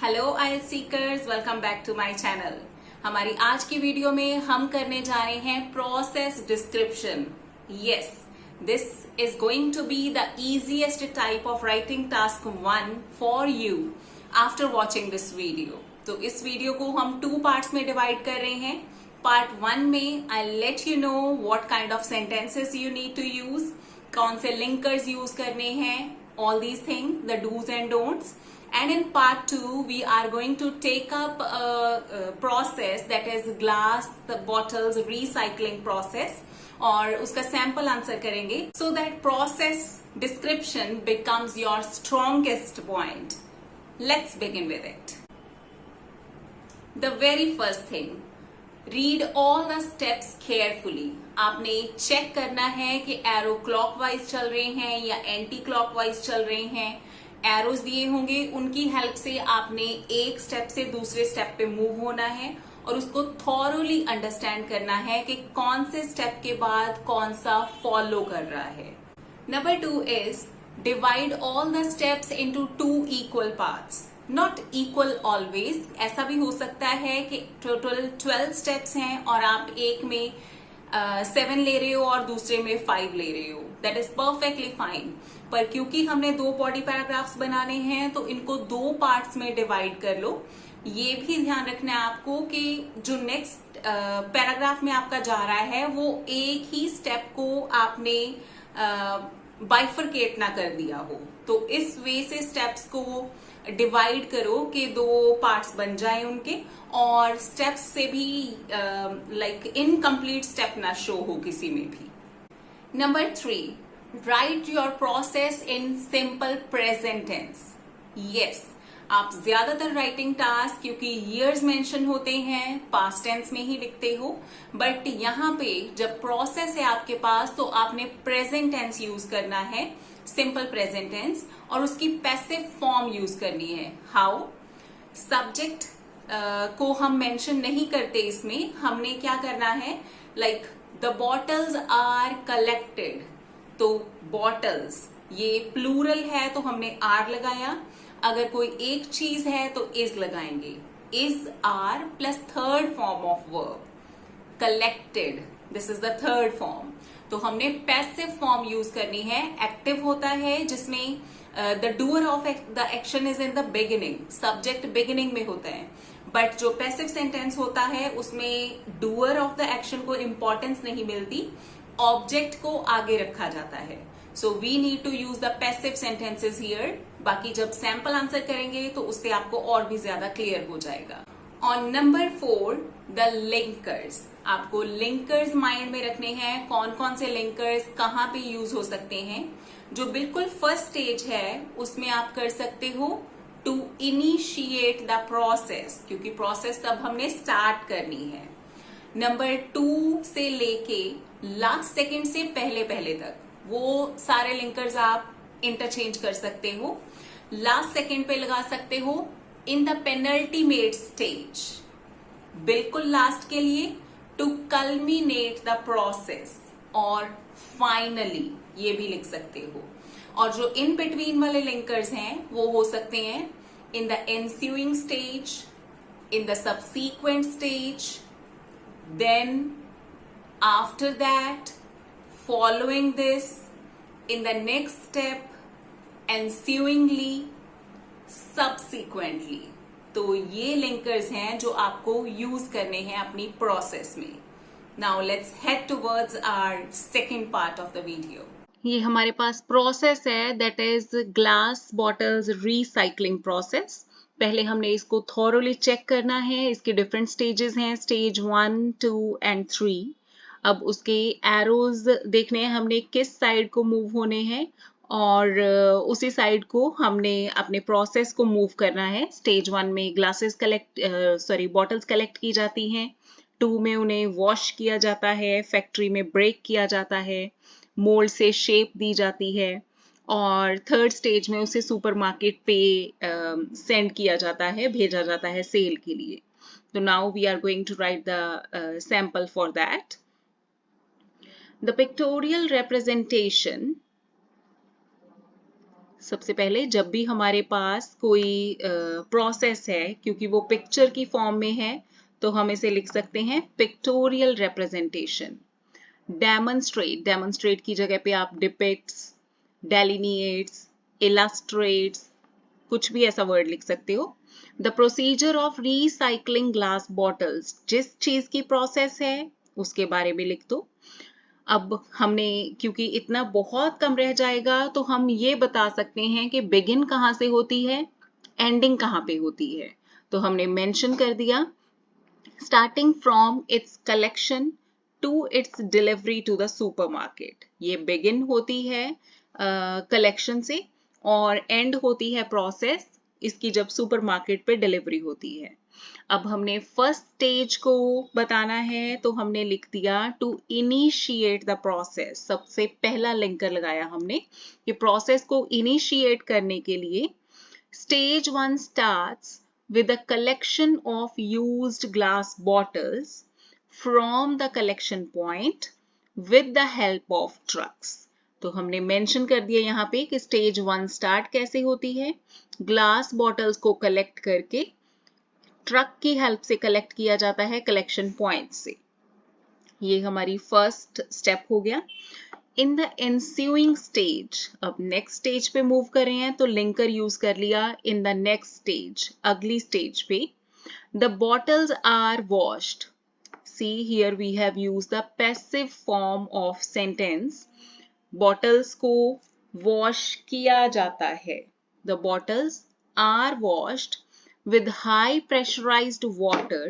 Hello आइल seekers, welcome back to my channel. हमारी आज की वीडियो में हम करने जा रहे हैं process description. Yes, this is going to be the easiest type of writing task 1 for you after watching this video. तो इस वीडियो को हम 2 पार्ट्स में डिवाइड कर रहे हैं। पार्ट 1 में I let you know what kind of sentences you need to use, कौन से लिंकर्स यूज करने हैं, all these things, the do's and don'ts. And in part 2 we are going to take up a process that is glass the bottles recycling process और उसका sample answer करेंगे so that process description becomes your strongest point. Let's begin with it. The very first thing, read all the steps carefully. आपने check करना है कि arrow clockwise चल रहे हैं या एंटी क्लॉकवाइज चल रहे हैं। एरोज दिए होंगे, उनकी हेल्प से आपने एक स्टेप से दूसरे स्टेप पे मूव होना है और उसको थॉरोली अंडरस्टैंड करना है कि कौन से स्टेप के बाद कौन सा फॉलो कर रहा है। Number 2 is divide all the steps into 2 equal parts. Not equal always, ऐसा भी हो सकता है कि टोटल 12 स्टेप्स हैं और आप एक में 7 ले रहे हो और दूसरे में 5 ले रहे हो। That is perfectly fine. पर क्योंकि हमने 2 बॉडी पैराग्राफ्स बनाने हैं तो इनको 2 पार्ट्स में डिवाइड कर लो। ये भी ध्यान रखना है आपको कि जो नेक्स्ट पैराग्राफ में आपका जा रहा है वो एक ही स्टेप को आपने बाइफरकेट ना कर दिया हो। तो इस वे से स्टेप्स को डिवाइड करो कि 2 पार्ट्स बन जाए उनके, और स्टेप्स से भी लाइक इनकम्प्लीट स्टेप ना शो हो किसी में भी। Number 3, write your process in simple present tense. Yes, आप ज्यादातर राइटिंग टास्क क्योंकि ईयर्स मेंशन होते हैं पास्ट टेंस में ही लिखते हो, बट यहाँ पे जब प्रोसेस है आपके पास तो आपने प्रेजेंट टेंस यूज करना है, सिंपल प्रेजेंट टेंस, और उसकी पैसिव फॉर्म यूज करनी है। हाउ? सब्जेक्ट को हम मेंशन नहीं करते इसमें, हमने क्या करना है, like the bottles are collected. तो बॉटल्स ये प्लूरल है तो हमने आर लगाया, अगर कोई एक चीज है तो इज लगाएंगे। Is are plus third form of verb collected, this is the third form. तो हमने पैसिव फॉर्म यूज करनी है। एक्टिव होता है जिसमें the doer of the action is in the beginning, subject beginning में होता है, बट जो पैसिव सेंटेंस होता है उसमें डूअर ऑफ द एक्शन को इंपॉर्टेंस नहीं मिलती, ऑब्जेक्ट को आगे रखा जाता है। So we need to use the passive sentences here. बाकी जब सैंपल आंसर करेंगे तो उससे आपको और भी ज्यादा क्लियर हो जाएगा। On number 4, the linkers. आपको लिंकर्स माइंड में रखने हैं, कौन कौन से लिंकर्स कहाँ पे यूज हो सकते हैं। जो बिल्कुल फर्स्ट स्टेज है उसमें आप कर सकते हो टू इनिशिएट द प्रोसेस, क्योंकि प्रोसेस तब हमने स्टार्ट करनी है। नंबर 2 से लेके लास्ट सेकंड से पहले पहले तक वो सारे लिंकर्स आप इंटरचेंज कर सकते हो। लास्ट सेकंड पे लगा सकते हो इन द पेनल्टीमेट स्टेज, बिल्कुल लास्ट के लिए, टू कल्मिनेट द प्रोसेस, और फाइनली ये भी लिख सकते हो। और जो इन बिटवीन वाले लिंकर्स हैं वो हो सकते हैं in the ensuing stage, in the subsequent stage, then after that, following this, in the next step, ensuingly, subsequently। तो ये लिंकर्स हैं जो आपको यूज करने हैं अपनी प्रोसेस में। Now let's head towards our second part of the video. ये हमारे पास प्रोसेस है, that is glass bottles recycling process. पहले हमने इसको थॉरोली चेक करना है। इसके डिफरेंट स्टेजेस हैं, स्टेज 1, 2 एंड 3। अब उसके एरोज देखने हैं हमने किस साइड को मूव होने हैं, और उसी साइड को हमने अपने प्रोसेस को मूव करना है। स्टेज 1 में ग्लासेस बॉटल्स कलेक्ट की जाती हैं, 2 में उन्हें वॉश किया जाता है, फैक्ट्री में ब्रेक किया जाता है, मोल्ड से शेप दी जाती है, और थर्ड स्टेज में उसे सुपरमार्केट पे सेंड किया जाता है, भेजा जाता है सेल के लिए। तो now we are going to write the sample for that. The pictorial representation सबसे पहले जब भी हमारे पास कोई प्रोसेस है, क्योंकि वो पिक्चर की फॉर्म में है, तो हम इसे लिख सकते हैं पिक्टोरियल रिप्रेजेंटेशन। डेमोन्स्ट्रेट की जगह पे आप डिपिक्ट्स, डेलिनिएट्स, इलस्ट्रेट्स, कुछ भी ऐसा वर्ड लिख सकते हो। The procedure of recycling glass bottles, जिस चीज की प्रोसेस है उसके बारे में लिख दो। अब हमने, क्योंकि इतना बहुत कम रह जाएगा, तो हम ये बता सकते हैं कि बिगिन कहाँ से होती है, एंडिंग कहाँ पे होती है। तो हमने मेंशन कर दिया starting from its collection to its delivery to the supermarket. ये बिगिन होती है कलेक्शन से और एंड होती है प्रोसेस इसकी जब सुपरमार्केट पे डिलीवरी होती है। अब हमने फर्स्ट स्टेज को बताना है, तो हमने लिख दिया टू इनिशिएट द प्रोसेस। सबसे पहला लिंकर लगाया हमने कि प्रोसेस को इनिशिएट करने के लिए stage 1 starts with the collection of used glass bottles from the collection point with the help of trucks। तो हमने मेंशन कर दिया यहाँ पे कि स्टेज 1 स्टार्ट कैसे होती है, ग्लास बॉटल्स को कलेक्ट करके ट्रक की हेल्प से कलेक्ट किया जाता है कलेक्शन पॉइंट से। ये हमारी फर्स्ट स्टेप हो गया। इन द ensuing स्टेज, अब नेक्स्ट स्टेज पे मूव कर रहे हैं तो लिंकर यूज कर लिया इन द नेक्स्ट स्टेज, अगली स्टेज पे। The bottles are washed. See here we have use the passive form of sentence. Bottles को वॉश किया जाता है। The bottles are washed with high pressurized water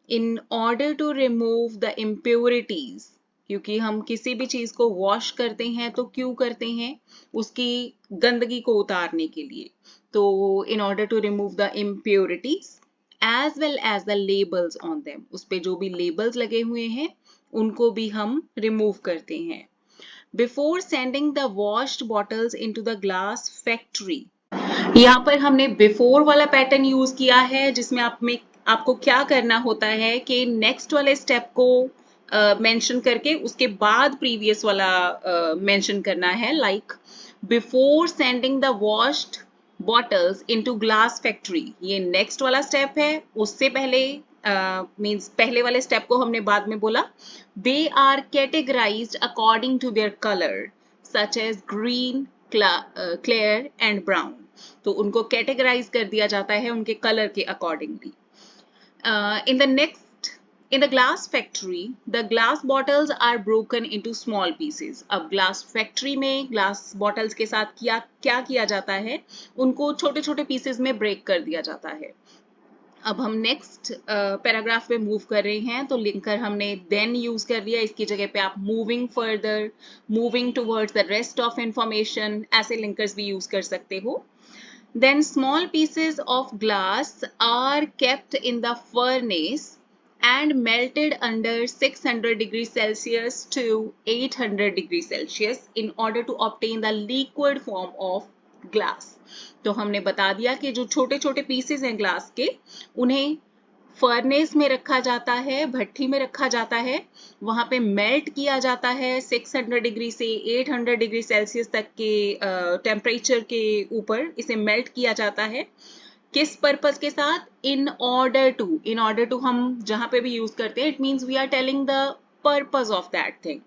in order to remove the impurities। क्योंकि हम किसी भी चीज को वॉश करते हैं तो क्यों करते हैं, उसकी गंदगी को उतारने के लिए। तो in order to remove the impurities as well as the labels on them, उस पे जो भी लेबल्स लगे हुए हैं उनको भी हम रिमूव करते हैं। Before sending the washed bottles into the glass factory, यहाँ पर हमने बिफोर वाला पैटर्न यूज किया है, जिसमें आपको क्या करना होता है कि नेक्स्ट वाले स्टेप को मेंशन करके उसके बाद प्रीवियस वाला मेंशन करना है। Like before sending the washed bottles into glass factory, ये नेक्स्ट वाला स्टेप है। उससे पहले मींस पहले वाले स्टेप को हमने बाद में बोला। They are categorized according to their colour such as green, clear and brown. तो उनको कैटेगराइज कर दिया जाता है उनके कलर के accordingly. In the glass factory, the glass bottles are broken into small pieces। अब ग्लास फैक्ट्री में ग्लास बॉटल्स के साथ क्या किया जाता है, उनको छोटे छोटे पीसेस में ब्रेक कर दिया जाता है। अब हम नेक्स्ट पैराग्राफ पे मूव कर रहे हैं, तो लिंकर हमने देन यूज कर लिया, इसकी जगह पे आप moving further, moving towards the rest of information, ऐसे लिंकर्स भी यूज कर सकते हो। Then small pieces of glass are kept in the furnace and melted under 600 degrees Celsius to 800 degrees Celsius in order to obtain the liquid form of glass। तो हमने बता दिया कि जो छोटे छोटे पीसेस हैं ग्लास के, उन्हें फर्नेस में रखा जाता है, भट्ठी में रखा जाता है, वहां पे मेल्ट किया जाता है 600 डिग्री से 800 डिग्री सेल्सियस तक के टेम्परेचर के ऊपर इसे मेल्ट किया जाता है। किस पर्पस के साथ, इन ऑर्डर टू हम जहां पे भी यूज करते हैं, it means we are telling the purpose of that thing.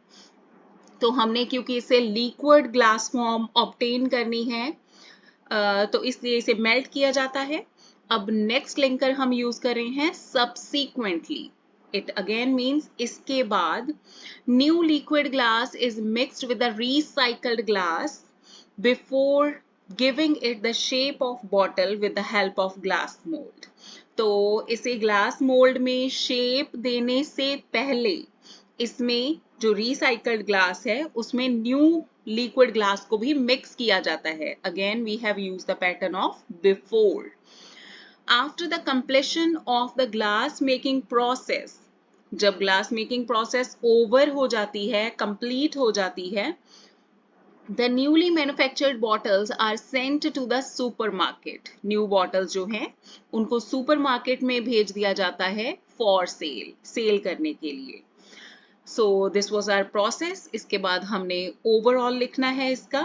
तो हमने क्योंकि इसे लिक्विड ग्लास फॉर्म ऑब्टेन करनी है, तो इसलिए इसे मेल्ट किया जाता है। अब नेक्स्ट लिंकर हम यूज कर रहे हैं सबसीक्वेंटली। इट अगेन मीन्स इसके बाद। New liquid glass is mixed with the recycled glass before giving it the shape of bottle with the help of glass mould. तो इसे ग्लास मोल्ड में शेप देने से पहले इसमें जो रिसाइकल्ड ग्लास है उसमें न्यू लिक्विड ग्लास को भी मिक्स किया जाता है। Again we have used the pattern of before. After the completion of the glass making process, जब ग्लास मेकिंग प्रोसेस ओवर हो जाती है, कंप्लीट हो जाती है, the newly manufactured bottles are sent to the supermarket। New bottles जो हैं उनको सुपरमार्केट में भेज दिया जाता है फॉर सेल करने के लिए। So this was our process. इसके बाद हमने ओवरऑल लिखना है इसका।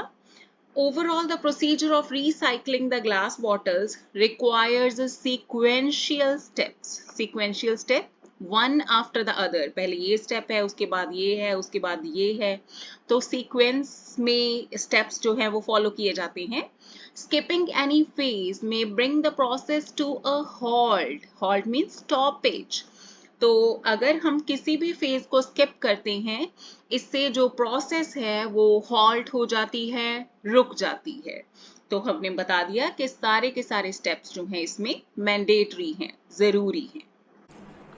Overall, the procedure of recycling the glass bottles requires a sequential steps. Sequential step, one after the other. पहले ये step है, उसके बाद ये है, उसके बाद ये है. तो sequence में steps जो है वो follow किए जाते हैं. Skipping any phase may bring the process to a halt. Halt means stoppage. तो अगर हम किसी भी फेज को स्किप करते हैं, इससे जो प्रोसेस है वो हॉल्ट हो जाती है, रुक जाती है. तो हमने बता दिया कि सारे के सारे स्टेप्स जो हैं इसमें मैंडेटरी हैं, जरूरी हैं.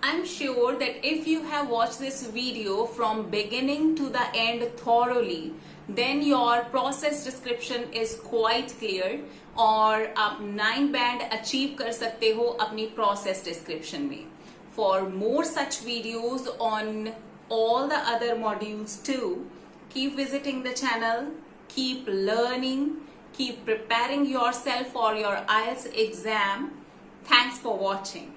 I'm sure that if you have watched this video from beginning to the end thoroughly, then your process description is quite clear और आप 9 बैंड अचीव कर सकते हो अपनी process description में. For more such videos on all the other modules too, keep visiting the channel, keep learning, keep preparing yourself for your IELTS exam. Thanks for watching.